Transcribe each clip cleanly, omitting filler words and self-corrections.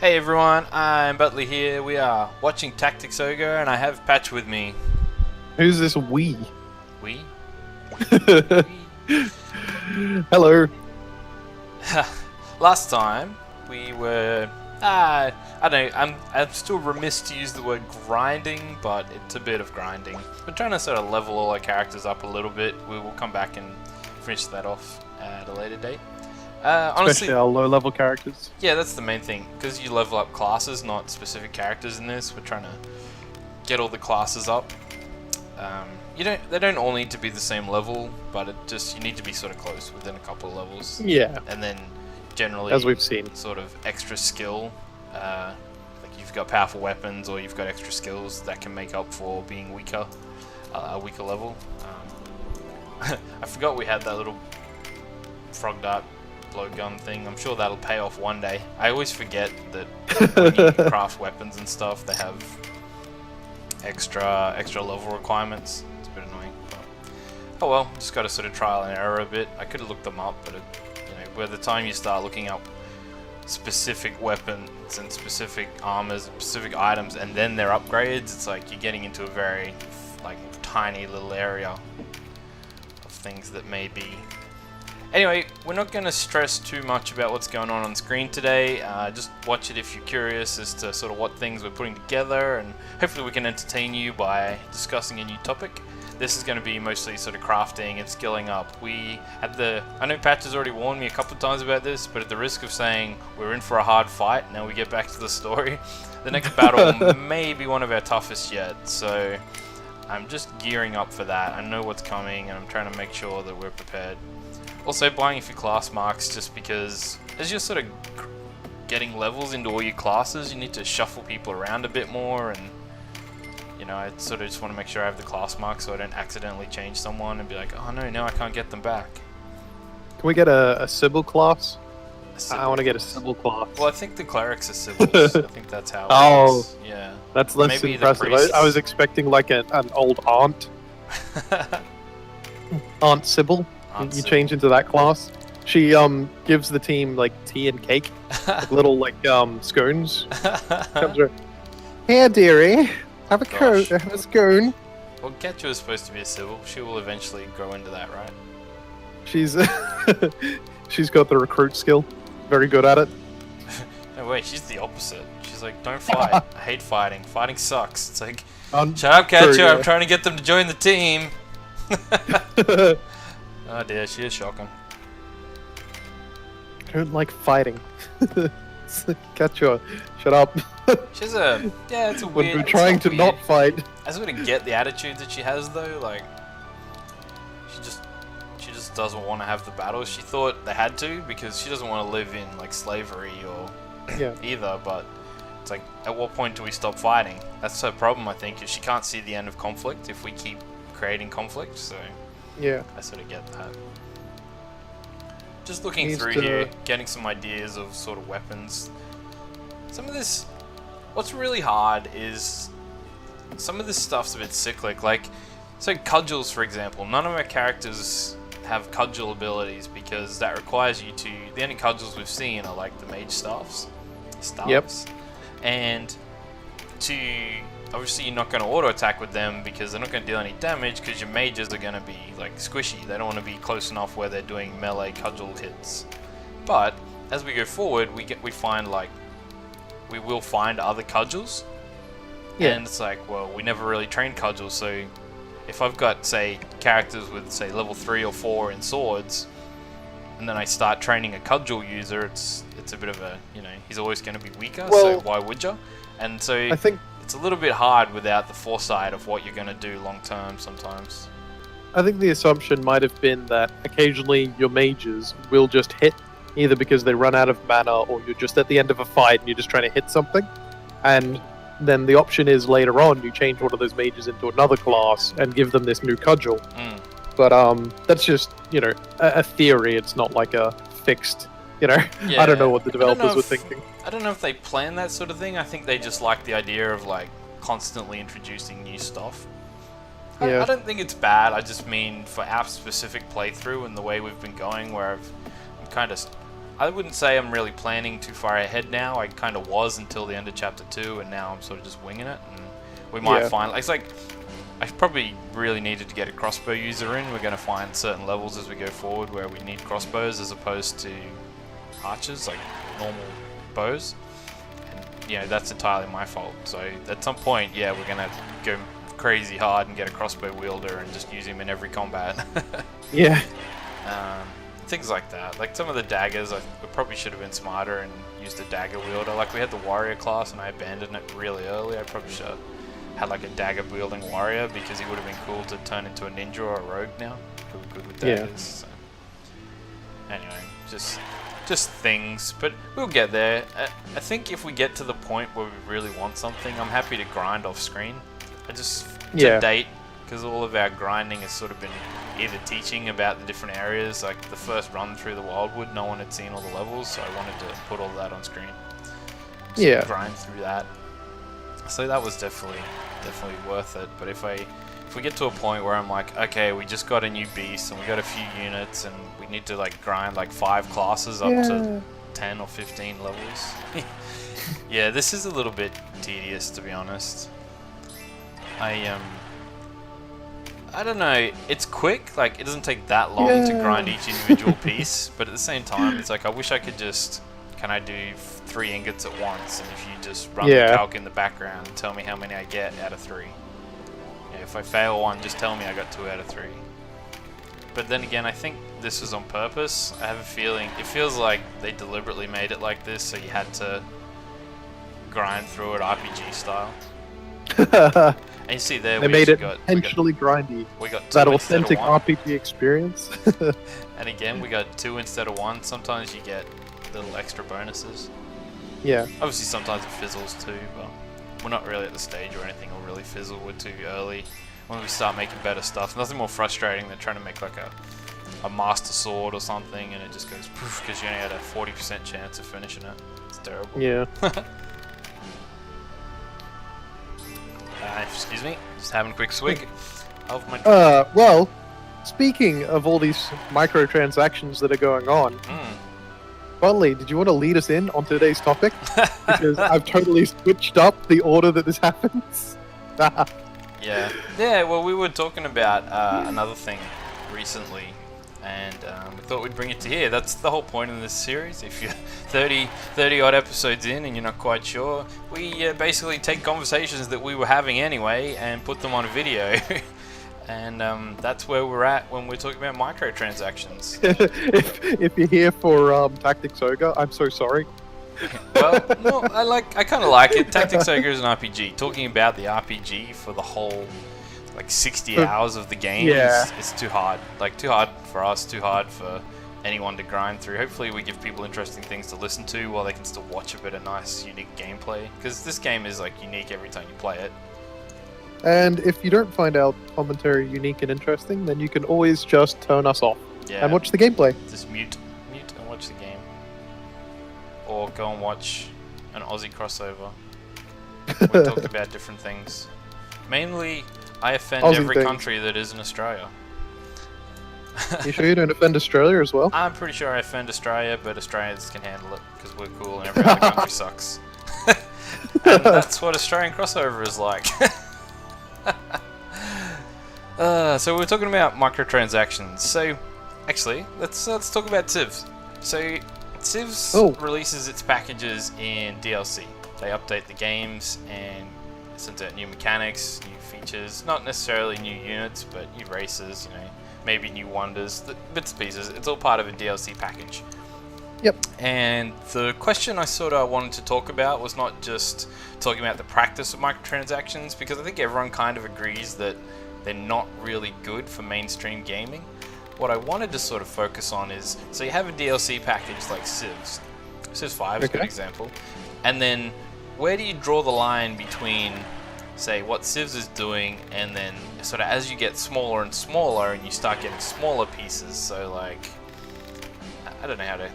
Hey everyone, I'm Butler here. We are watching Tactics Ogre, and I have Patch with me. Who's this we? We? Hello. Last time we were. I don't know. I'm still remiss to use the word grinding, but it's a bit of grinding. We're trying to sort of level all our characters up a little bit. We will come back and finish that off at a later date. Honestly, Especially our low-level characters. yeah, that's the main thing. Because you level up classes, not specific characters in this. We're trying to get all the classes up. They don't all need to be the same level, but you need to be sort of close within a couple of levels. Yeah, And then generally, as we've seen. sort of extra skill. Like you've got powerful weapons, or you've got extra skills that can make up for being weaker, a weaker level. I forgot we had that little frog dart blowgun thing. I'm sure that'll pay off one day. I always forget that when you craft weapons and stuff, they have extra level requirements. It's a bit annoying. But, oh well, just got to sort of trial and error a bit. I could have looked them up, but by the time you start looking up specific weapons and specific armors, specific items, and then their upgrades, it's like you're getting into a very tiny little area of things that may be. Anyway, we're not going to stress too much about what's going on screen today. Just watch it if you're curious as to sort of what things we're putting together, and hopefully we can entertain you by discussing a new topic. This is going to be mostly sort of crafting and skilling up. I know Patch has already warned me a couple of times about this, but at the risk of saying we're in for a hard fight, now we get back to the story, the next battle may be one of our toughest yet, so I'm just gearing up for that. I know what's coming, and I'm trying to make sure that we're prepared. Also, buying a few class marks, just because as you're sort of getting levels into all your classes, you need to shuffle people around a bit more, and I sort of just want to make sure I have the class marks so I don't accidentally change someone and be like, oh no, now I can't get them back. Can we get a Sybil class? Sybil I want to get a class. Sybil class. Well, I think the clerics are Sibyls. I think that's how it Oh. works. Yeah. That's less Maybe the impressive. priests. I was expecting like an old aunt. Aunt Sybil. Aunt You Sybil. change into that class. She gives the team like tea and cake, like little scones. Comes around. Here, dearie. Have a Gosh. have a scone. Well, Getcha is supposed to be a Sybil. She will eventually grow into that, right? She's she's got the recruit skill. Very good at it. No, wait, she's the opposite. She's like, don't fight. I hate fighting. Fighting sucks. It's like, Um, shut up, Catcher. true, yeah. I'm trying to get them to join the team. Oh dear, she is shocking. I don't like fighting. Catcher, shut up. She's it's a When weird. we're it's trying to weird. not fight. I sort of get the attitude that she has though. Like, she just doesn't want to have the battles. She thought they had to because she doesn't want to live in like slavery or Yeah. either. But it's like, at what point do we stop fighting? That's her problem, I think, is she can't see the end of conflict if we keep creating conflict. So Yeah. I sort of get that. Just looking Needs through to- here, getting some ideas of sort of weapons. Some of this, what's really hard is some of this stuff's a bit cyclic. Like, so cudgels, for example. None of our characters have cudgel abilities because that requires you to. The only cudgels we've seen are like the mage staffs. And to. Obviously, you're not going to auto attack with them because they're not going to deal any damage because your mages are going to be like squishy. They don't want to be close enough where they're doing melee cudgel hits. But as we go forward, we will find other cudgels. Yeah. And it's like, well, we never really trained cudgels, so if I've got, say, characters with, say, level 3 or 4 in swords, and then I start training a cudgel user, it's a bit of a, he's always going to be weaker, so Well, why would you? And so I think it's a little bit hard without the foresight of what you're going to do long term sometimes. the assumption might have been that occasionally your mages will just hit, either because they run out of mana or you're just at the end of a fight and you're just trying to hit something. And then the option is later on you change one of those mages into another class and give them this new cudgel. Mm. But that's just, a theory. It's not like a fixed, I don't know what the developers were thinking. I don't know if they plan that sort of thing. I think they just like the idea of like constantly introducing new stuff. Yeah. I don't think it's bad. I just mean for our specific playthrough and the way we've been going, where I'm kind of I wouldn't say I'm really planning too far ahead now. I kind of was until the end of chapter 2, and now I'm sort of just winging it. And we might find, it's like, I probably really needed to get a crossbow user in. We're going to find certain levels as we go forward where we need crossbows as opposed to archers, like normal bows. And, you know, that's entirely my fault. So at some point, yeah, we're going to go crazy hard and get a crossbow wielder and just use him in every combat. Yeah. Things like that. Like some of the daggers, I probably should have been smarter and used a dagger wielder. Like we had the warrior class and I abandoned it really early. I probably should have had like a dagger wielding warrior because he would have been cool to turn into a ninja or a rogue now. Really good with daggers. Yeah. So. Anyway, just things, but we'll get there. I think if we get to the point where we really want something, I'm happy to grind off screen. To date, because all of our grinding has sort of been either teaching about the different areas, like the first run through the Wildwood, no one had seen all the levels, so I wanted to put all that on screen. So grind through that. So that was definitely worth it. But if we get to a point where I'm like, okay, we just got a new beast and we got a few units and we need to like grind like 5 classes up to 10 or 15 levels. Yeah, this is a little bit tedious, to be honest. I don't know, it's quick, like it doesn't take that long to grind each individual piece, but at the same time it's like I wish I could just, can I do 3 ingots at once, and if you just run the calc in the background and tell me how many I get out of 3. Yeah, if I fail one, just tell me I got 2 out of 3. But then again, I think this was on purpose. I have a feeling, it feels like they deliberately made it like this so you had to grind through it RPG style. And you see there, they made it intentionally grindy. We got 2 that authentic RPG experience. And again, we got 2 instead of 1. Sometimes you get little extra bonuses. Yeah. Obviously, sometimes it fizzles too, but we're not really at the stage where anything will really fizzle. We're too early. When we start making better stuff, nothing more frustrating than trying to make like a master sword or something, and it just goes poof because you only had a 40% chance of finishing it. It's terrible. Yeah. Excuse me, just having a quick swig of my... well, speaking of all these microtransactions that are going on, Bunley, did you want to lead us in on today's topic? Because I've totally switched up the order that this happens. Yeah, well, we were talking about another thing recently, and we thought we'd bring it to here. That's the whole point of this series. If you're 30 odd episodes in and you're not quite sure, we basically take conversations that we were having anyway and put them on a video. And that's where we're at when we're talking about microtransactions. if you're here for Tactics Ogre, I'm so sorry. Well, no, I kind of like it. Tactics Ogre is an RPG. Talking about the RPG for the whole, like 60 hours of the game is too hard. Like too hard for us, too hard for anyone to grind through. Hopefully we give people interesting things to listen to while they can still watch a bit of nice, unique gameplay. Because this game is like unique every time you play it. And if you don't find our commentary unique and interesting, then you can always just turn us off and watch the gameplay. Just mute and watch the game. Or go and watch an Aussie crossover. We talk about different things. Mainly, I offend every country that isn't Australia. You sure you don't offend Australia as well? I'm pretty sure I offend Australia, but Australians can handle it because we're cool and every other country sucks. And that's what Australian crossover is like. So we're talking about microtransactions. So, actually, let's talk about Civs. So, Civs releases its packages in DLC. They update the games and send out new mechanics, new features, not necessarily new units, but new races, you know, maybe new wonders, bits and pieces. It's all part of a DLC package. Yep. And the question I sort of wanted to talk about was not just talking about the practice of microtransactions, because I think everyone kind of agrees that they're not really good for mainstream gaming. What I wanted to sort of focus on is, so you have a DLC package like Civs. Civs 5 is a good example. And then where do you draw the line between, say, what Civs is doing and then sort of as you get smaller and smaller and you start getting smaller pieces, so like, I don't know how to...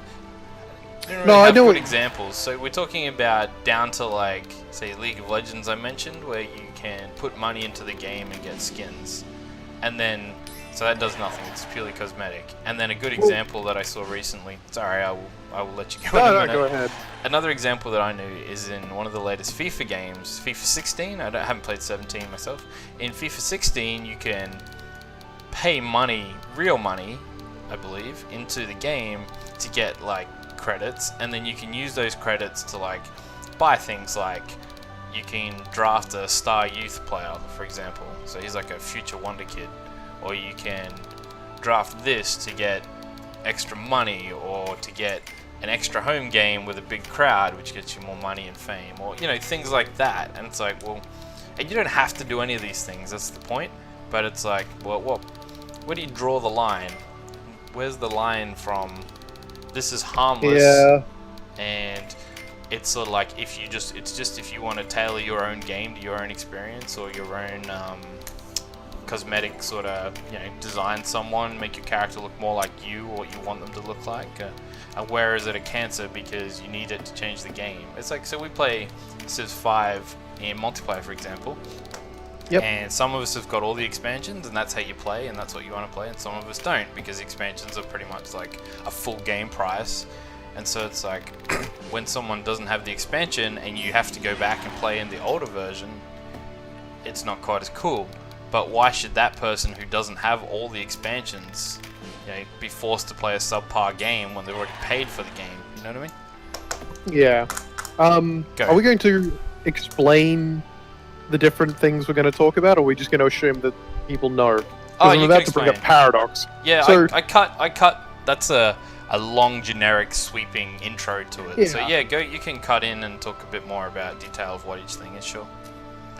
I know examples. So we're talking about down to like, say, League of Legends I mentioned, where you can put money into the game and get skins. And then So that does nothing. It's purely cosmetic. And then a good example that I saw recently. Sorry, I will let you go in a minute. No, go ahead. Another example that I knew is in one of the latest FIFA games, FIFA 16. I haven't played 17 myself. In FIFA 16, you can pay money, real money, I believe, into the game to get like credits, and then you can use those credits to like buy things like you can draft a star youth player, for example. So he's like a future wonder kid. Or you can draft this to get extra money, or to get an extra home game with a big crowd, which gets you more money and fame, or things like that. And it's like, well, and you don't have to do any of these things. That's the point. But it's like, well, where do you draw the line? Where's the line from? This is harmless, and it's sort of like it's just if you want to tailor your own game to your own experience or your own cosmetic sort of design someone, make your character look more like you or what you want them to look like, and where is it a cancer because you need it to change the game. It's like, so we play Civ 5 in multiplayer, for example. Yep. And some of us have got all the expansions, and that's how you play, and that's what you want to play, and some of us don't, because the expansions are pretty much like a full game price. And so it's like, when someone doesn't have the expansion and you have to go back and play in the older version, it's not quite as cool. But why should that person who doesn't have all the expansions, be forced to play a subpar game when they've already paid for the game? You know what I mean? Yeah. Are we going to explain the different things we're going to talk about, or are we just going to assume that people know? Because I'm about to bring up Paradox. Yeah, so, I cut. That's a long, generic, sweeping intro to it. Yeah. So yeah, you can cut in and talk a bit more about detail of what each thing is, sure.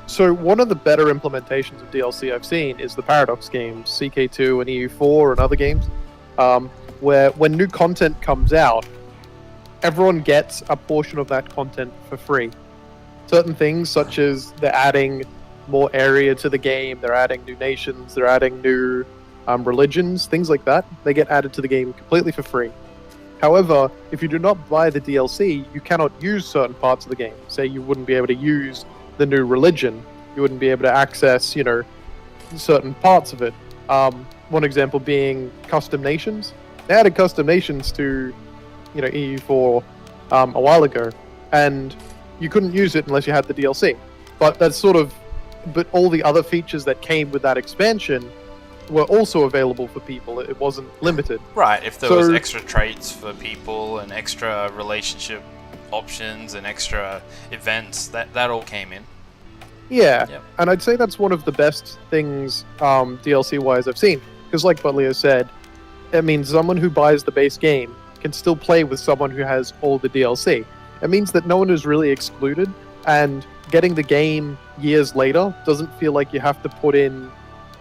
So one of the better implementations of DLC I've seen is the Paradox games, CK2 and EU4 and other games, where when new content comes out, everyone gets a portion of that content for free. Certain things, such as they're adding more area to the game, they're adding new nations, they're adding new religions, things like that, they get added to the game completely for free. However, if you do not buy the DLC, you cannot use certain parts of the game. Say you wouldn't be able to use the new religion, you wouldn't be able to access, certain parts of it. One example being custom nations. They added custom nations to, EU4 a while ago, and you couldn't use it unless you had the DLC. But all the other features that came with that expansion were also available for people. It wasn't limited. Right, if there was extra traits for people and extra relationship options and extra events, that all came in. Yeah, Yep. And I'd say that's one of the best things DLC-wise I've seen. Because like Butlio said, it means someone who buys the base game can still play with someone who has all the DLC. It means that no one is really excluded, and getting the game years later doesn't feel like you have to put in,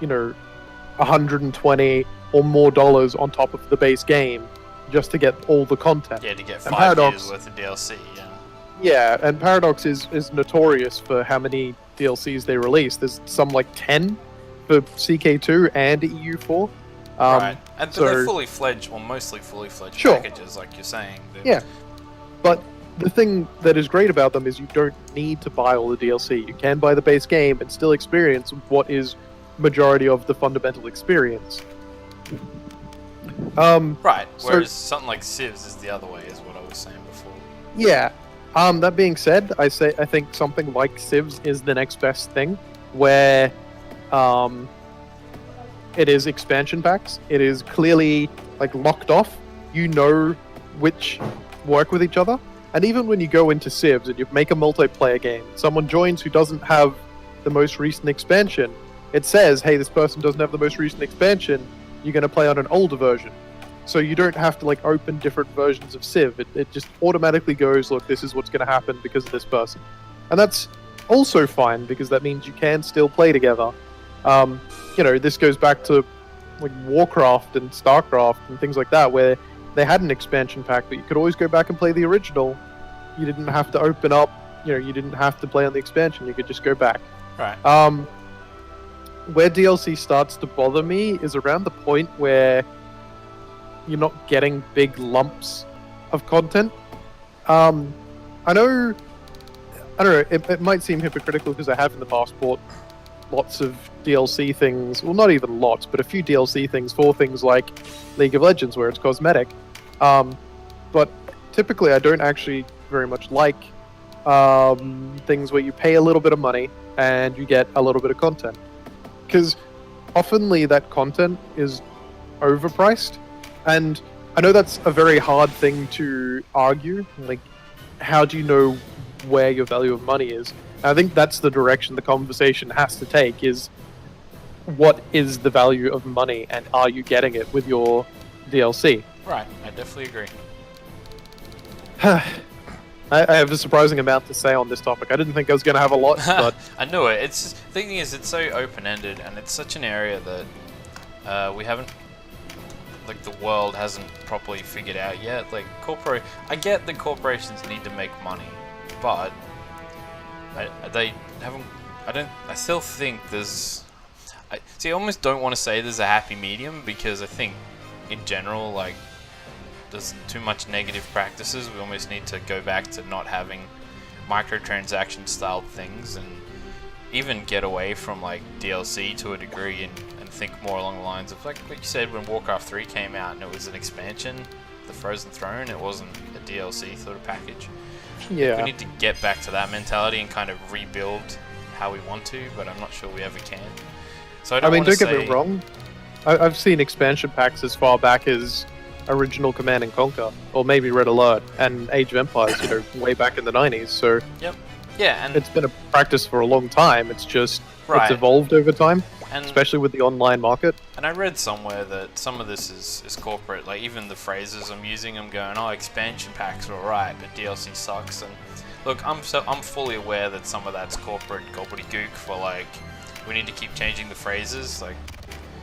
$120 or more dollars on top of the base game just to get all the content. Yeah, to get And 5 years worth of DLC, yeah. Yeah, and Paradox is notorious for how many DLCs they release. There's some like 10 for CK2 and EU4. Right, and so they're fully fledged, or mostly fully fledged Sure. packages, like you're saying. Yeah, but the thing that is great about them is you don't need to buy all the DLC. You can buy the base game and still experience what is majority of the fundamental experience. Right, so- whereas something like Civs is the other way, is what I was saying before. Yeah. That being said, I think something like Civs is the next best thing, where it is expansion packs. It is clearly like locked off. You know which work with each other. And even when you go into Civs and you make a multiplayer game, someone joins who doesn't have the most recent expansion, it says, hey, this person doesn't have the most recent expansion, you're going to play on an older version. So you don't have to like open different versions of Civ. It just automatically goes, look, this is what's going to happen because of this person. And that's also fine, because that means you can still play together. This goes back to like Warcraft and Starcraft and things like that, where they had an expansion pack, but you could always go back and play the original. You didn't have to open up, you didn't have to play on the expansion. You could just go back. Right. Where DLC starts to bother me is around the point where you're not getting big lumps of content. I don't know, it might seem hypocritical because I have in the past bought lots of DLC things. Well, not even lots, but a few DLC things for things like League of Legends, where it's cosmetic. But typically, I don't actually very much like things where you pay a little bit of money and you get a little bit of content, because oftenly that content is overpriced. And I know that's a very hard thing to argue. Like, how do you know where your value of money is? And I think that's the direction the conversation has to take, is what is the value of money and are you getting it with your DLC? Right, I definitely agree. I have a surprising amount to say on this topic. I didn't think I was going to have a lot, but... I knew it. The thing is, it's so open-ended, and it's such an area that we haven't... Like, the world hasn't properly figured out yet. Like, I get that corporations need to make money, but... they haven't... I still think there's... I almost don't want to say there's a happy medium, because I think, in general, like... there's too much negative practices. We almost need to go back to not having microtransaction style things, and even get away from like DLC to a degree, and think more along the lines of like what you said when Warcraft 3 came out and it was an expansion, the Frozen Throne, it wasn't a DLC sort of package. Yeah. We need to get back to that mentality and kind of rebuild how we want to, but I'm not sure we ever can. So I mean, don't get me wrong. I've seen expansion packs as far back as original Command and Conquer, or maybe Red Alert and Age of Empires, way back in the 90s. So yep, yeah, and it's been a practice for a long time. It's just right. It's evolved over time, and especially with the online market. And I read somewhere that some of this is corporate. Like even the phrases I'm using, I'm going, oh, expansion packs are alright, but DLC sucks. And look, I'm fully aware that some of that's corporate gobbledygook for like we need to keep changing the phrases, like.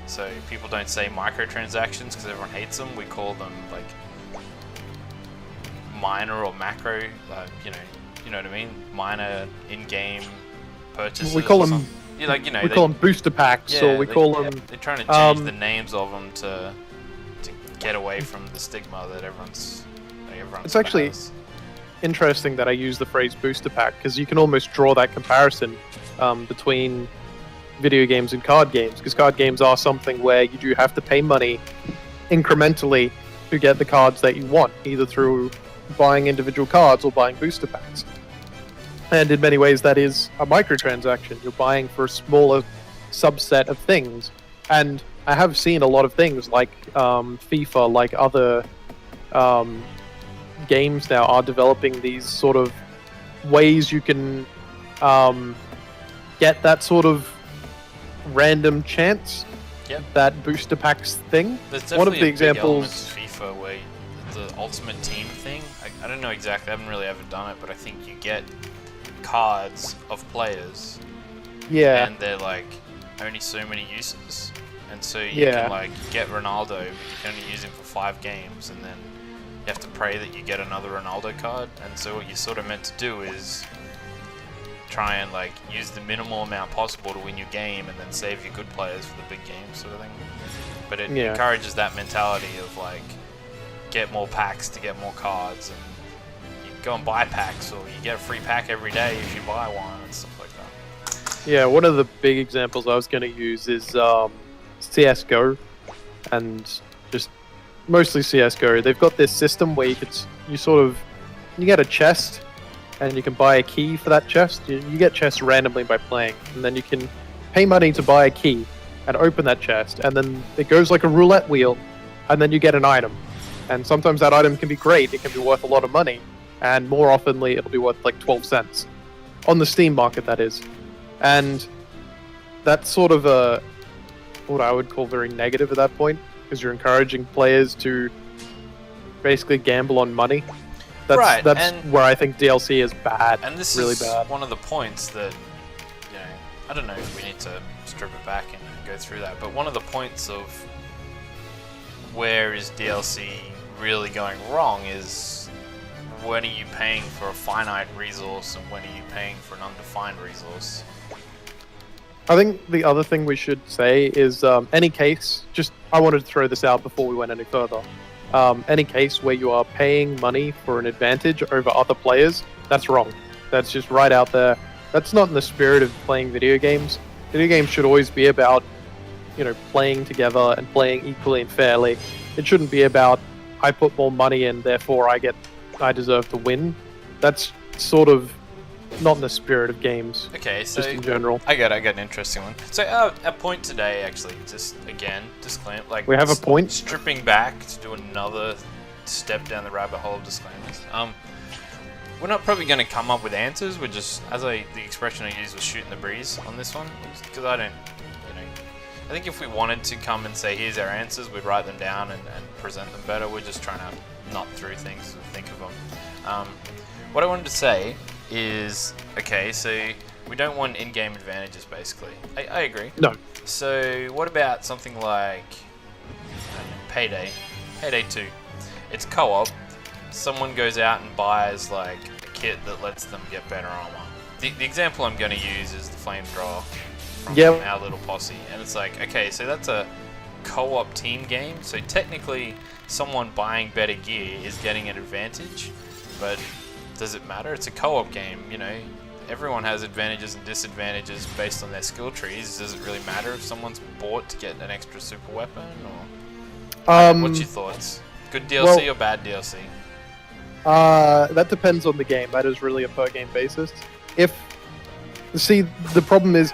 So people don't say microtransactions because everyone hates them. We call them like minor or macro, you know what I mean? Minor in-game purchases. We call them. Yeah, like we call them booster packs, or we call them. They're trying to change the names of them to get away from the stigma that everyone's. It's actually interesting that I use the phrase booster pack, because you can almost draw that comparison between video games and card games, because card games are something where you do have to pay money incrementally to get the cards that you want, either through buying individual cards or buying booster packs. And in many ways that is a microtransaction. You're buying for a smaller subset of things. And I have seen a lot of things like FIFA, like other games now are developing these sort of ways you can get that sort of random chance, that booster packs thing. There's one of the examples FIFA where the ultimate team thing, I don't know exactly, I haven't really ever done it, but I think you get cards of players, and they're like only so many uses, and so you can like get Ronaldo, but you can only use him for 5 games, and then you have to pray that you get another Ronaldo card. And so what you're sort of meant to do is try and like use the minimal amount possible to win your game, and then save your good players for the big games, sort of thing. But it encourages that mentality of like get more packs to get more cards, and you can go and buy packs, or you get a free pack every day if you buy one, and stuff like that. Yeah, one of the big examples I was going to use is CS:GO, and just mostly CS:GO. They've got this system where you get a chest, and you can buy a key for that chest. You get chests randomly by playing, and then you can pay money to buy a key and open that chest, and then it goes like a roulette wheel, and then you get an item. And sometimes that item can be great, it can be worth a lot of money, and more oftenly it'll be worth like 12 cents. On the Steam market, that is. And that's sort of what I would call very negative at that point, because you're encouraging players to basically gamble on money. That's where I think DLC is bad. And this really is bad. One of the points that, I don't know if we need to strip it back and go through that, but one of the points of where is DLC really going wrong is when are you paying for a finite resource, and when are you paying for an undefined resource? I think the other thing we should say is any case, I wanted to throw this out before we went any further. Any case where you are paying money for an advantage over other players, that's wrong. That's just right out there. That's not in the spirit of playing video games, Video games should always be about, playing together and playing equally and fairly. It shouldn't be about, I put more money in, therefore I deserve to win. That's sort of not in the spirit of games. Okay, so just in general. I got an interesting one. So our point today, actually, just again, disclaimer, like We have a point. Stripping back to do another step down the rabbit hole of disclaimers. We're not probably going to come up with answers. We're just, the expression I used was shooting the breeze on this one, because I don't, I think if we wanted to come and say here's our answers, we'd write them down and present them better. We're just trying to nut through things and think of them. What I wanted to say is, okay, so we don't want in-game advantages, basically. I agree. No. So what about something like Payday 2? It's co-op. Someone goes out and buys like a kit that lets them get better armor. The example I'm going to use is the flamethrower from our little posse, and it's like, okay, so that's a co-op team game. So technically, someone buying better gear is getting an advantage, but does it matter? It's a co-op game, Everyone has advantages and disadvantages based on their skill trees. Does it really matter if someone's bought to get an extra super weapon? Or what's your thoughts? Good DLC or bad DLC? That depends on the game. That is really a per game basis. The problem is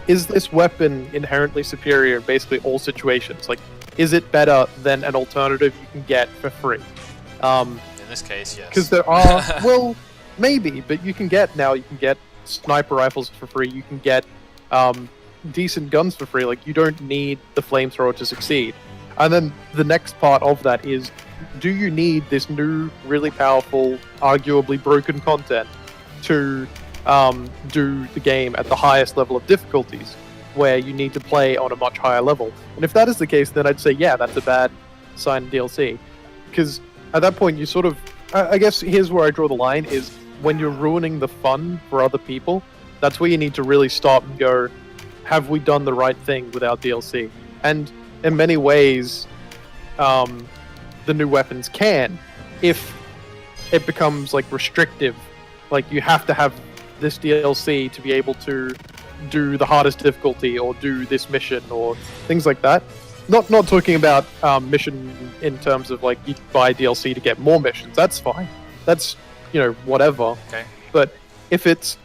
this weapon inherently superior in basically all situations? Like, is it better than an alternative you can get for free? In this case, yes. Because there are, well, maybe, but you can get sniper rifles for free. You can get decent guns for free. Like, you don't need the flamethrower to succeed. And then the next part of that is, do you need this new, really powerful, arguably broken content to do the game at the highest level of difficulties, where you need to play on a much higher level? And if that is the case, then I'd say, yeah, that's a bad signed DLC. Because at that point, you sort of... I guess here's where I draw the line, is when you're ruining the fun for other people, that's where you need to really stop and go, have we done the right thing with our DLC? And in many ways, the new weapons can, if it becomes like restrictive, like you have to have this DLC to be able to do the hardest difficulty or do this mission or things like that. Not talking about mission in terms of like you buy DLC to get more missions. That's fine. That's whatever. Okay. But if it's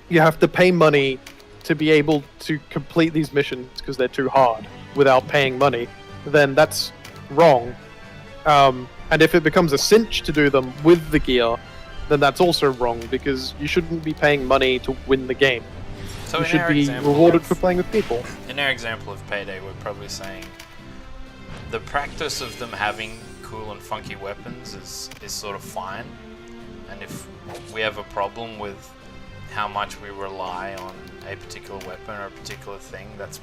you have to pay money to be able to complete these missions because they're too hard without paying money, then that's wrong. And if it becomes a cinch to do them with the gear, then that's also wrong, because you shouldn't be paying money to win the game. So you should be rewarded for playing with people. In our example of Payday, we're probably saying the practice of them having cool and funky weapons is sort of fine. And if we have a problem with how much we rely on a particular weapon or a particular thing, that's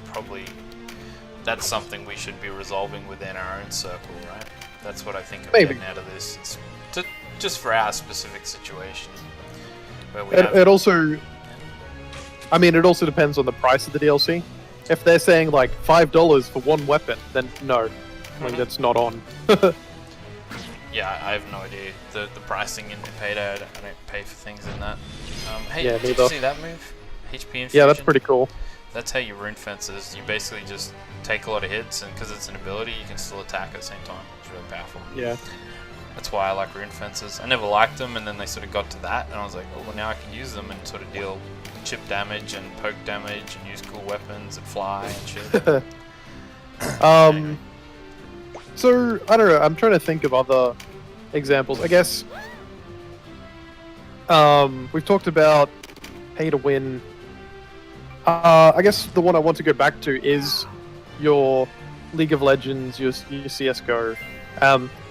something we should be resolving within our own circle, right? That's what I think I'm getting out of this. It's just for our specific situation. Where we it also depends on the price of the DLC. If they're saying like $5 for one weapon, then no, like that's not on. Yeah, I have no idea the pricing in Payday. I don't pay for things in that. Hey, yeah, did you see that move? HP infusion. Yeah, that's pretty cool. That's how you rune fences. You basically just take a lot of hits, and because it's an ability, you can still attack at the same time. It's really powerful. Yeah. That's why I like rune fences. I never liked them, and then they sort of got to that, and I was like, oh, well, now I can use them and sort of deal chip damage and poke damage and use cool weapons and fly and shit. So, I don't know, I'm trying to think of other examples. I guess we've talked about pay to win. I guess the one I want to go back to is your League of Legends, your CSGO.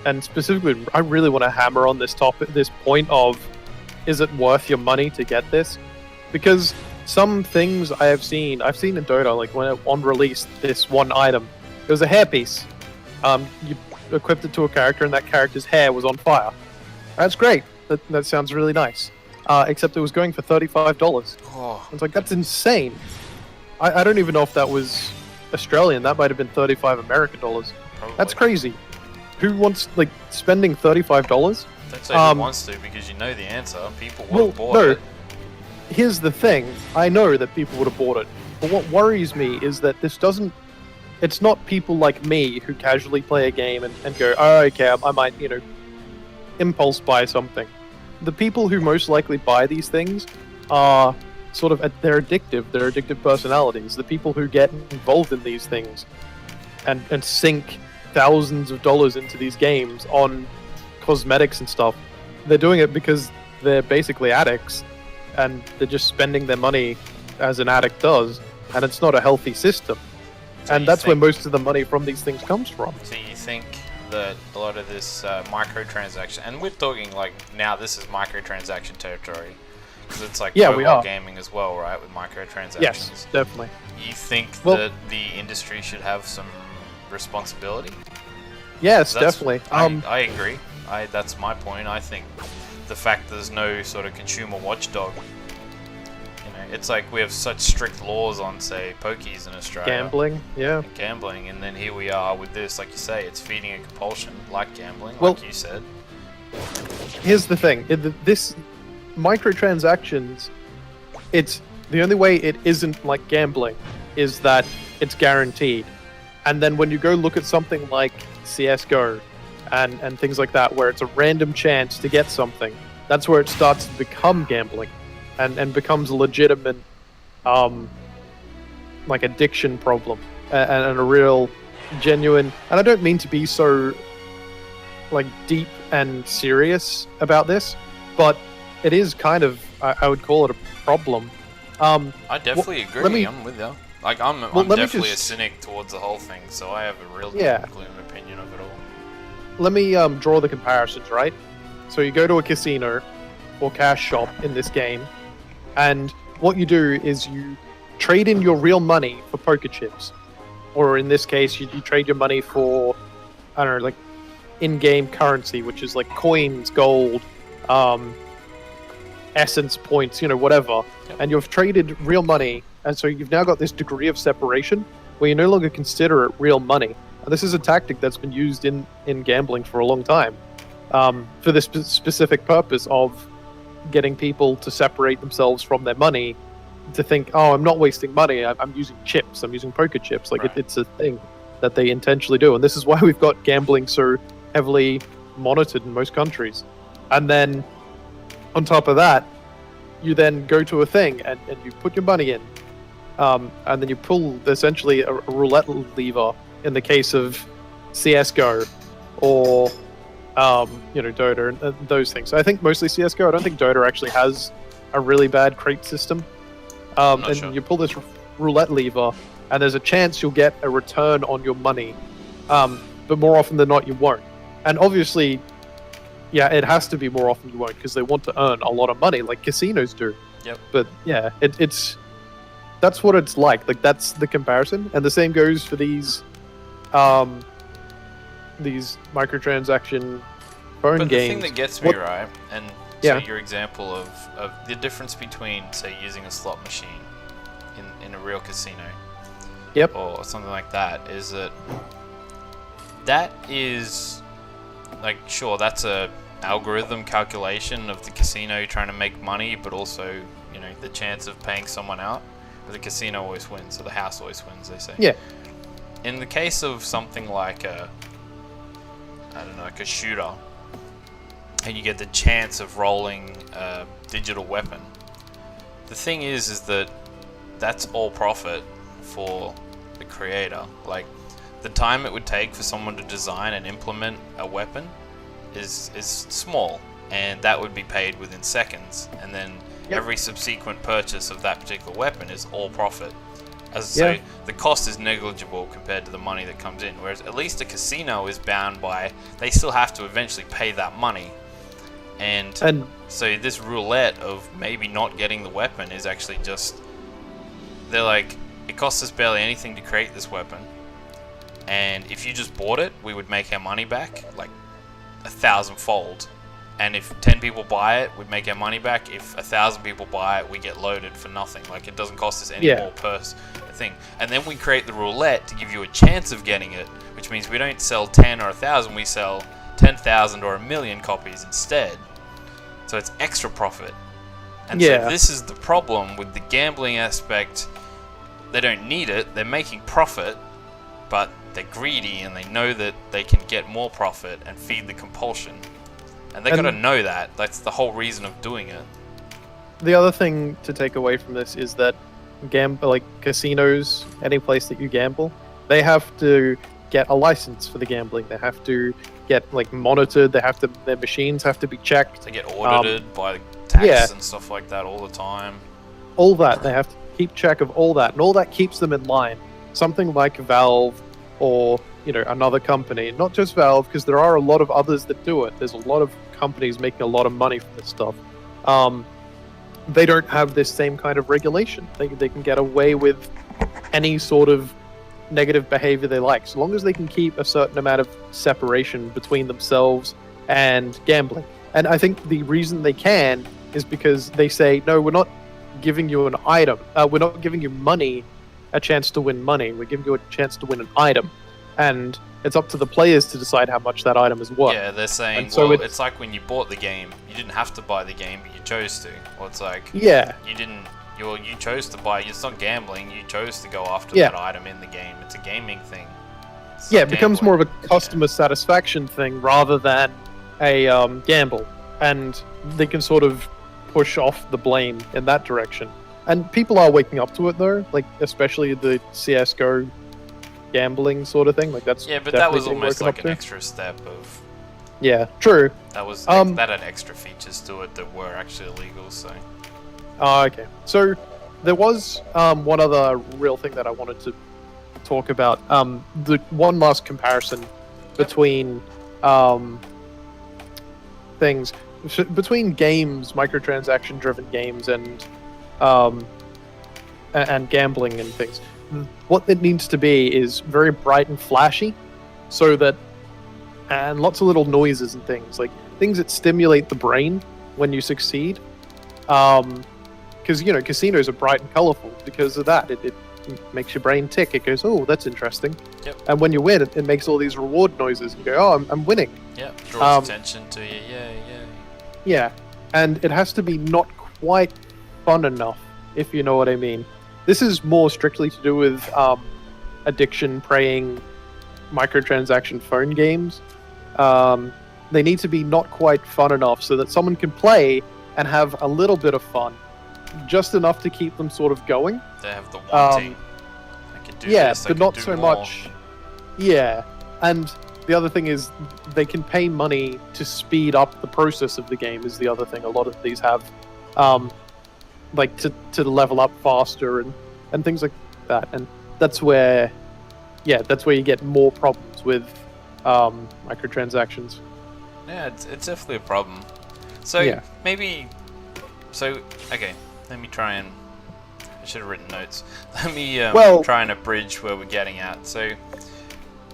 And specifically, I really want to hammer on this point of, is it worth your money to get this? Because some things I've seen in Dota, like when on release, this one item, it was a hairpiece. You equipped it to a character, and that character's hair was on fire. That's great. That sounds really nice. Except it was going for $35. Oh. It's like, that's insane. I don't even know if that was Australian. That might have been 35 American dollars. Probably. That's crazy. Who wants, like, spending $35? Don't say who wants to, because you know the answer. People would have bought it. Here's the thing. I know that people would have bought it. But what worries me is that this doesn't. It's not people like me who casually play a game and go, oh, okay, I might, impulse buy something. The people who most likely buy these things are sort of, they're addictive. They're addictive personalities. The people who get involved in these things and sink thousands of dollars into these games on cosmetics and stuff, they're doing it because they're basically addicts and they're just spending their money as an addict does, and it's not a healthy system. So and that's where most of the money from these things comes from. So you think that a lot of this microtransaction, and we're talking like now this is microtransaction territory, because it's like mobile gaming as well, right, with microtransactions. Yes, definitely. You think that the industry should have some responsibility? Yes, definitely. I agree. That's my point. I think the fact there's no sort of consumer watchdog, it's like we have such strict laws on, say, pokies in Australia. Gambling, and then here we are with this, like you say, it's feeding a compulsion, like gambling, like you said. Here's the thing. This microtransactions, it's the only way it isn't like gambling is that it's guaranteed. And then when you go look at something like CSGO and things like that, where it's a random chance to get something, that's where it starts to become gambling and becomes a legitimate like addiction problem and a real genuine, and I don't mean to be so like deep and serious about this, but it is kind of, I would call it a problem. I definitely agree. I'm with you. Like I'm definitely a cynic towards the whole thing, so I have a real gloom opinion of it all. Let me draw the comparisons, right? So you go to a casino or cash shop in this game, and what you do is you trade in your real money for poker chips. Or in this case, you trade your money for, I don't know, like in-game currency, which is like coins, gold, essence points, whatever. Yep. And you've traded real money, and so you've now got this degree of separation where you no longer consider it real money. And this is a tactic that's been used in gambling for a long time, for this specific purpose of getting people to separate themselves from their money, to think, oh, I'm not wasting money, I'm using chips, I'm using poker chips. Like, it's a thing that they intentionally do. And this is why we've got gambling so heavily monitored in most countries. And then, on top of that, you then go to a thing and you put your money in. And then you pull, essentially, a roulette lever in the case of CSGO or Dota and those things. So I think mostly CSGO. I don't think Dota actually has a really bad crate system. And sure. You pull this roulette lever, and there's a chance you'll get a return on your money. But more often than not, you won't. And obviously, it has to be more often you won't, because they want to earn a lot of money, like casinos do. Yep. But that's what it's like. Like, that's the comparison. And the same goes for these microtransaction phone games. But the thing that gets me, right, and so your example of the difference between, say, using a slot machine in a real casino, or something like that, is that is, like, sure, that's a algorithm calculation of the casino trying to make money, but also, the chance of paying someone out. But the casino always wins, or the house always wins, they say. Yeah. In the case of something like a shooter, and you get the chance of rolling a digital weapon, the thing is that that's all profit for the creator. Like, the time it would take for someone to design and implement a weapon is small, and that would be paid within seconds, and then every subsequent purchase of that particular weapon is all profit. As I say, the cost is negligible compared to the money that comes in, whereas at least a casino is bound by, they still have to eventually pay that money. And so this roulette of maybe not getting the weapon is actually just, they're like, it costs us barely anything to create this weapon, and if you just bought it, we would make our money back like 1,000-fold. And if 10 people buy it, we'd make our money back. If 1,000 people buy it, we get loaded for nothing. Like, it doesn't cost us any more per thing. And then we create the roulette to give you a chance of getting it, which means we don't sell 10 or 1,000, we sell 10,000 or 1,000,000 copies instead. So it's extra profit. And so this is the problem with the gambling aspect. they don't need it, they're making profit, but they're greedy and they know that they can get more profit and feed the compulsion. And they gotta know that. That's the whole reason of doing it. The other thing to take away from this is that like casinos, any place that you gamble, they have to get a license for the gambling. They have to get like monitored. Their machines have to be checked. They get audited by tax and stuff like that all the time. All that, they have to keep track of all that, and all that keeps them in line. Something like Valve or another company, not just Valve, because there are a lot of others that do it. There's a lot of companies making a lot of money from this stuff. They don't have this same kind of regulation. They can get away with any sort of negative behavior they like, so long as they can keep a certain amount of separation between themselves and gambling. And I think the reason they can is because they say, no, we're not giving you an item. We're not giving you money, a chance to win money. We're giving you a chance to win an item. And it's up to the players to decide how much that item is worth. Yeah, they're saying, and so it's like when you bought the game, you didn't have to buy the game, but you chose to. Or it's like, you chose to buy. It's not gambling. You chose to go after that item in the game. It's a gaming thing. It becomes more of a customer satisfaction thing rather than a gamble, and they can sort of push off the blame in that direction. And people are waking up to it though, like especially the CS:GO gambling sort of thing. Like that's but that was almost like an extra step of. Yeah, true. That was that had extra features to it that were actually illegal. So. Oh, okay. So there was one other real thing that I wanted to talk about. The one last comparison between things between games, microtransaction-driven games, and gambling and things. What it needs to be is very bright and flashy, so that and lots of little noises and things that stimulate the brain when you succeed. Because casinos are bright and colorful because of that. It makes your brain tick. It goes, oh, that's interesting. Yep. And when you win, it makes all these reward noises and go, oh, I'm winning. Yeah, draws attention to you. Yeah, and it has to be not quite fun enough, if you know what I mean. This is more strictly to do with addiction preying microtransaction phone games. They need to be not quite fun enough so that someone can play and have a little bit of fun, just enough to keep them sort of going. They have the wanting. I can do this, but not so much. Yeah, and the other thing is they can pay money to speed up the process of the game. Is the other thing. A lot of these have, like to level up faster and things like that. And that's where you get more problems with microtransactions. Yeah, it's definitely a problem. So okay, let me try and. I should have written notes. Let me try and abridge where we're getting at. So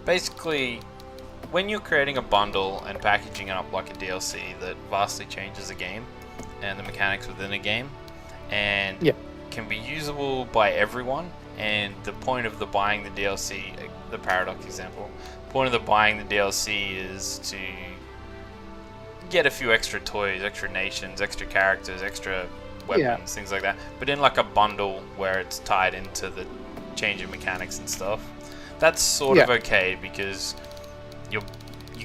basically, when you're creating a bundle and packaging it up like a DLC that vastly changes a game and the mechanics within a game, and can be usable by everyone, and the point of the buying the DLC, the Paradox example, point of the buying the DLC is to get a few extra toys, extra nations, extra characters, extra weapons, things like that, but in like a bundle where it's tied into the change of mechanics and stuff. That's sort of okay because you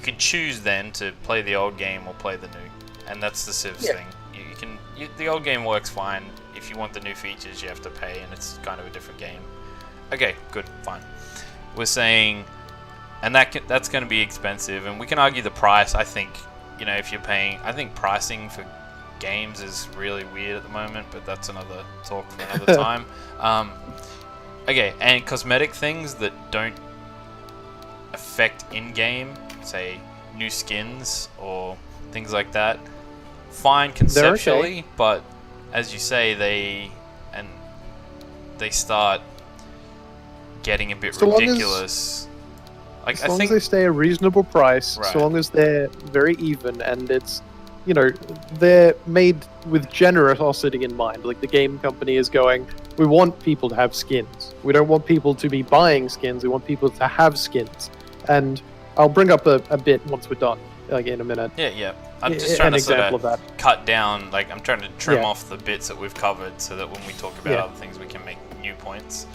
can choose then to play the old game or play the new, and that's the Civs thing. The old game works fine. If you want the new features, you have to pay, and it's kind of a different game. Okay, good, fine. We're saying, and that's going to be expensive, and we can argue the price. I think if you're paying, I think pricing for games is really weird at the moment, but that's another talk for another time. Okay, and cosmetic things that don't affect in-game, say new skins or things like that, fine conceptually, but as you say, they start getting a bit ridiculous. As long as they stay a reasonable price, so long as they're very even, and it's they're made with generosity in mind. Like the game company is going, we want people to have skins. We don't want people to be buying skins. We want people to have skins. And I'll bring up a bit once we're done, like in a minute. Yeah. I'm just trying to sort of cut down, I'm trying to trim off the bits that we've covered so that when we talk about other things we can make new points.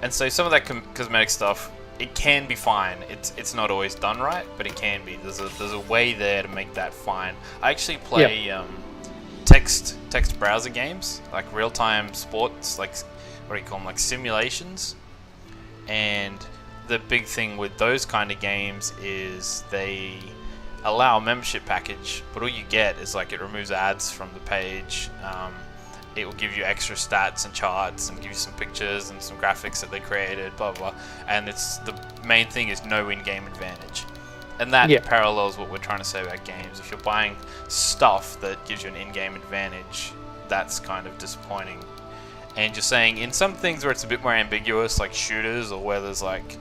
And so some of that cosmetic stuff, it can be fine. It's not always done right, but it can be. There's a way there to make that fine. I actually play text browser games, like real-time sports, like what do you call them, like simulations. And the big thing with those kind of games is they allow a membership package, but all you get is like it removes ads from the page. It will give you extra stats and charts and give you some pictures and some graphics that they created, blah blah. And it's the main thing is no in-game advantage, and that parallels what we're trying to say about games. If you're buying stuff that gives you an in-game advantage, that's kind of disappointing. And you're saying in some things where it's a bit more ambiguous, like shooters, or where there's like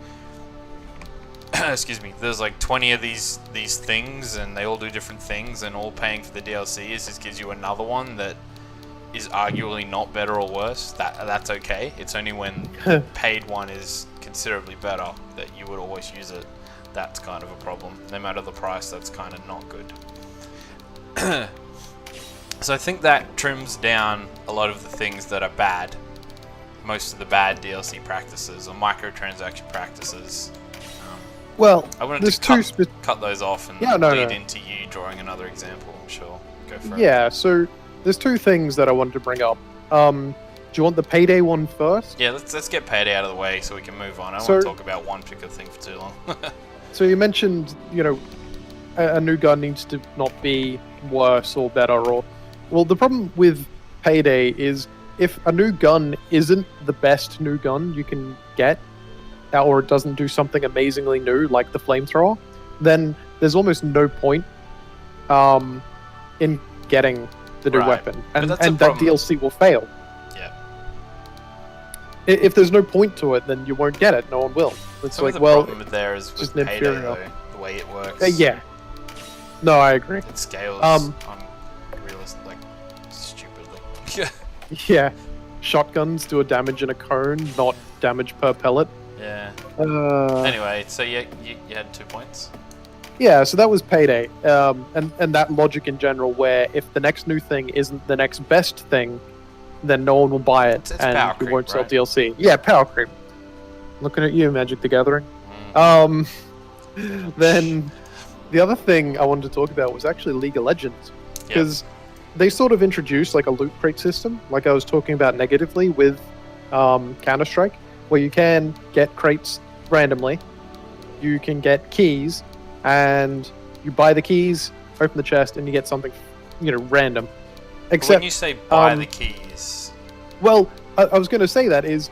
excuse me, there's like 20 of these things and they all do different things, and all paying for the DLCs just gives you another one that is arguably not better or worse. That's okay. It's only when the paid one is considerably better that you would always use it. That's kind of a problem. No matter the price, that's kind of not good. So I think that trims down a lot of the things that are bad. Most of the bad DLC practices or microtransaction practices. Well, I wanted there's to cut those off and lead into you drawing another example. Sure, go for it. Yeah, so there's two things that I wanted to bring up. Do you want the Payday one first? Yeah, let's get Payday out of the way so we can move on. I don't want to talk about one particular thing for too long. So you mentioned, a new gun needs to not be worse or better, or... Well, the problem with Payday is if a new gun isn't the best new gun you can get, or it doesn't do something amazingly new like the flamethrower, then there's almost no point in getting the new weapon, and that DLC will fail. Yeah. If there's no point to it, then you won't get it. No one will. It's Some like, of the problem with there is with Payday, though, the way it works. Yeah. No, I agree. It scales unrealistic, like stupidly. Yeah. Shotguns do a damage in a cone, not damage per pellet. Yeah. Anyway, so you had 2 points. Yeah, so that was Payday, and that logic in general, where if the next new thing isn't the next best thing, then no one will buy it, it's and power you creep, won't sell right? DLC. Yeah, power creep. Looking at you, Magic the Gathering. Then the other thing I wanted to talk about was actually League of Legends, because they sort of introduced like a loot crate system, like I was talking about negatively with Counter-Strike, where you can get crates randomly, you can get keys, and you buy the keys, open the chest, and you get something, random. Except when you say buy the keys... Well, I was going to say that is,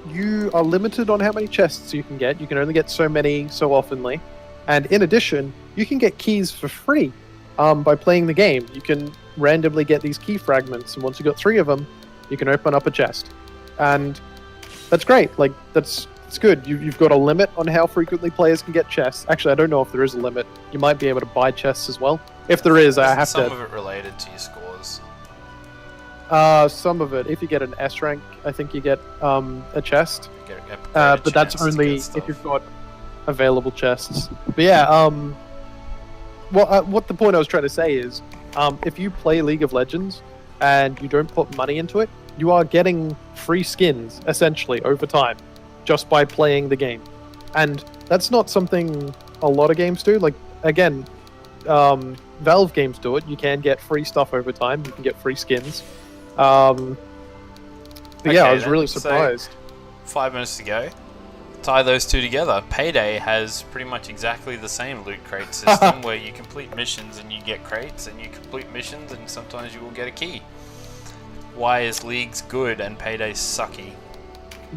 you are limited on how many chests you can get. You can only get so many so oftenly. And in addition, you can get keys for free by playing the game. You can randomly get these key fragments, and once you've got 3 of them, you can open up a chest. And that's great. Like, it's good. You've got a limit on how frequently players can get chests. Actually, I don't know if there is a limit. You might be able to buy chests as well. If there is, I have some to... Some of it related to your scores. Some of it. If you get an S rank, I think you get a chest. You get a but that's only if you've got available chests. But yeah, what the point I was trying to say is, if you play League of Legends and you don't put money into it, you are getting free skins, essentially, over time, just by playing the game. And that's not something a lot of games do. Like, again, Valve games do it. You can get free stuff over time. You can get free skins. But yeah, I was really surprised. So, 5 minutes to go. Tie those two together. Payday has pretty much exactly the same loot crate system where you complete missions and you get crates, and you complete missions and sometimes you will get a key. Why is League's good and Payday's sucky?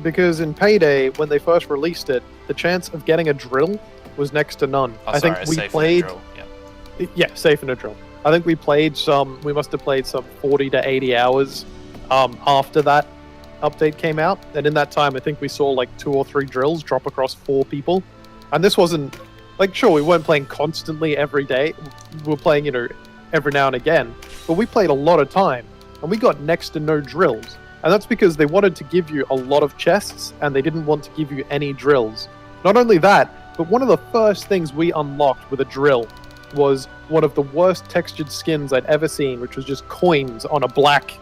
Because in Payday, when they first released it, the chance of getting a drill was next to none. I think we played... Yeah, safe in a drill. I think we must have played some 40 to 80 hours after that update came out. And in that time, I think we saw like 2 or 3 drills drop across 4 people. And this wasn't, like, sure, we weren't playing constantly every day. We were playing, every now and again. But we played a lot of time. And we got next to no drills. And that's because they wanted to give you a lot of chests, and they didn't want to give you any drills. Not only that, but one of the first things we unlocked with a drill was one of the worst textured skins I'd ever seen, which was just coins on a black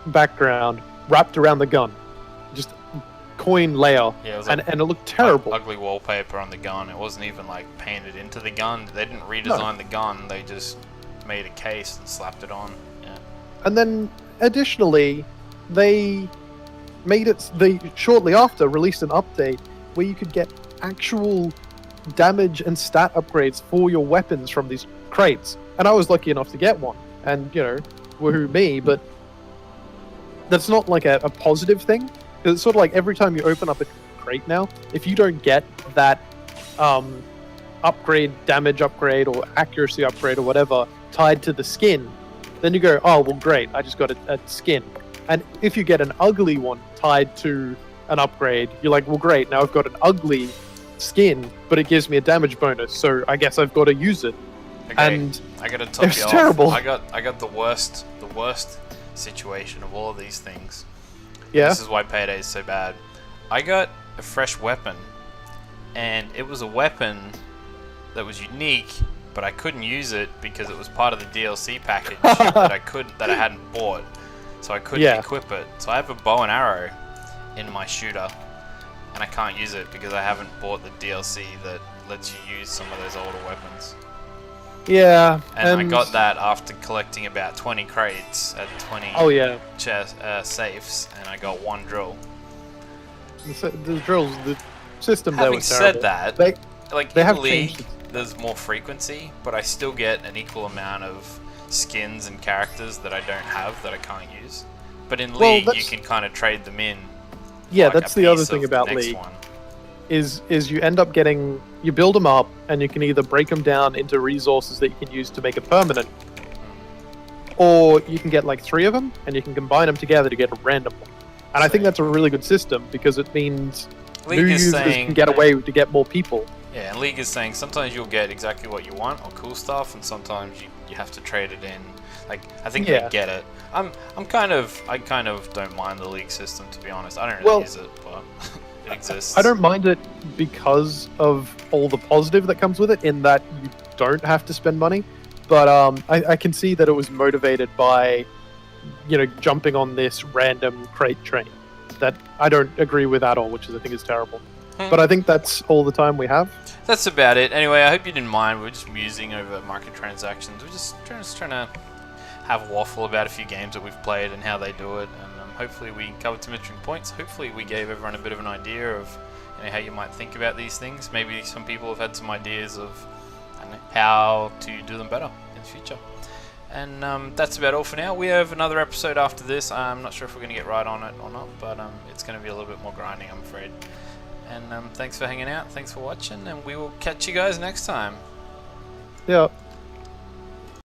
background wrapped around the gun. just coin layer, Yeah, it was and it looked terrible. Ugly wallpaper on the gun. It wasn't even like painted into the gun. They didn't redesign the gun. They just made a case and slapped it on. Yeah. And then additionally, they shortly after released an update where you could get actual damage and stat upgrades for your weapons from these crates. And I was lucky enough to get one. And, you know, woohoo me, but that's not like a positive thing. Because it's sort of like every time you open up a crate now, if you don't get that upgrade, damage upgrade, or accuracy upgrade, or whatever, tied to the skin, then you go, oh, well, great, I just got a skin. And if you get an ugly one tied to an upgrade, you're like, well, great, now I've got an ugly skin, but it gives me a damage bonus, so I guess I've got to use it. Okay, And I gotta top it's you off. terrible. I got the worst situation of all of these things. Yeah. This is why Payday is so bad. I got a fresh weapon, and it was a weapon that was unique, but I couldn't use it because it was part of the DLC package that I hadn't bought, so I couldn't equip it. So I have a bow and arrow in my shooter, and I can't use it because I haven't bought the DLC that lets you use some of those older weapons. Yeah. And I got that after collecting about 20 crates at 20 safes, and I got one drill. The drills, the system there Having was terrible. said that, They in have League, changed it. there's more frequency, but I still get an equal amount of skins and characters that I don't have that I can't use. But in League, you can kind of trade them in. Yeah, like that's a the other piece thing of the about next League. one. Is you end up getting, you build them up, and you can either break them down into resources that you can use to make it permanent, or you can get like 3 of them, and you can combine them together to get a random one. And I think that's a really good system, because it means League new is users saying, can get away to get more people. Yeah, and League is saying sometimes you'll get exactly what you want or cool stuff, and sometimes you have to trade it in. Like, I think they get it. I kind of don't mind the League system, to be honest. I don't really use it, but it exists. I don't mind it because of all the positive that comes with it, in that you don't have to spend money. But I can see that it was motivated by, you know, jumping on this random crate train that I don't agree with at all, which I think is terrible. But I think that's all the time we have. That's about it. Anyway, I hope you didn't mind. We're just musing over microtransactions. We're just trying to have a waffle about a few games that we've played and how they do it. And hopefully we covered some interesting points. Hopefully we gave everyone a bit of an idea of, you know, how you might think about these things. Maybe some people have had some ideas of, I don't know, how to do them better in the future. And that's about all for now. We have another episode after this. I'm not sure if we're going to get right on it or not, but it's going to be a little bit more grinding, I'm afraid. And thanks for hanging out, thanks for watching, and we will catch you guys next time. Yeah.